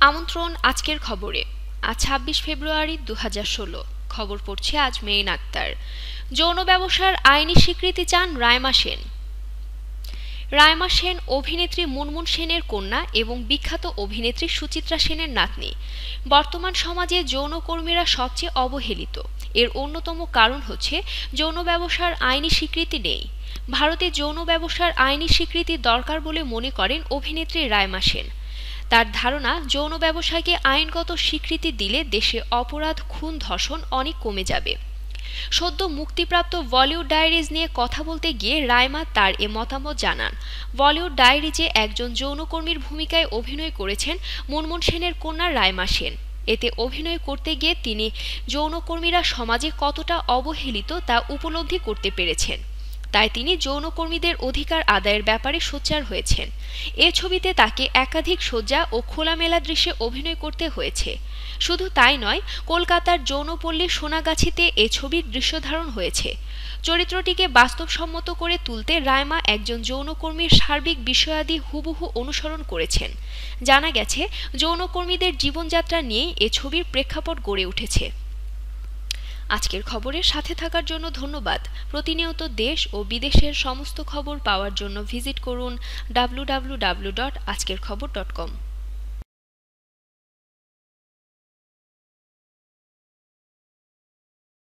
আমন্ত্রণ আজকের খবরে। আজ ২৬ ফেব্রুয়ারি ২০১৬। খবর পড়ছে আজ মেইন আক্তার। যৌন ব্যবসার আইনি স্বীকৃতি চান রাইমা সেন। রাইমা সেন অভিনেত্রী মুনমুন সেনের কন্যা এবং বিখ্যাত অভিনেত্রী সুচিত্রা সেনের নাতনি। বর্তমান সমাজে যৌনকর্মীরা সবচেয়ে অবহেলিত। এর অন্যতম কারণ হচ্ছে যৌন ব্যবসার আইনি স্বীকৃতি নেই। ভারতে যৌন ব্যবসার আইনি স্বীকৃতি দরকার বলে মনে করেন অভিনেত্রী রাইমা সেন। তার ধারণা, যৌন ব্যবসায়কে আইনগত স্বীকৃতি দিলে দেশে অপরাধ, খুন, ধর্ষণ অনেক কমে যাবে। সদ্য মুক্তিপ্রাপ্ত বলিউড ডায়েরিজ নিয়ে কথা বলতে গিয়ে রাইমা তার এ মতামত জানান। বলিউড ডায়েরিজে একজন যৌনকর্মীর ভূমিকায় অভিনয় করেছেন মুনমুন সেনের কন্যা রাইমা সেন। এতে অভিনয় করতে গিয়ে তিনি যৌনকর্মীরা সমাজে কতটা অবহেলিত তা উপলব্ধি করতে পেরেছেন। তাই তিনি যৌনকর্মীদের অধিকার আদায়ের ব্যাপারে সোচ্চার হয়েছেন। এ ছবিতে তাকে একাধিক সজ্জা ও খোলামেলা দৃশ্যে অভিনয় করতে হয়েছে। শুধু তাই নয়, কলকাতার যৌনপল্লী সোনাগাছিতে এ ছবির দৃশ্যধারণ হয়েছে। চরিত্রটিকে বাস্তবসম্মত করে তুলতে রাইমা একজন যৌনকর্মীর সার্বিক বিষয়াদি হুবহু অনুসরণ করেছেন। জানা গেছে, যৌনকর্মীদের জীবনযাত্রা নিয়েই এ ছবির প্রেক্ষাপট গড়ে উঠেছে। আজকের খবরের সাথে থাকার জন্য ধন্যবাদ। প্রতিনিয়ত দেশ ও বিদেশের সমস্ত খবর পাওয়ার জন্য ভিজিট করুন www.ajkerkhobor.com।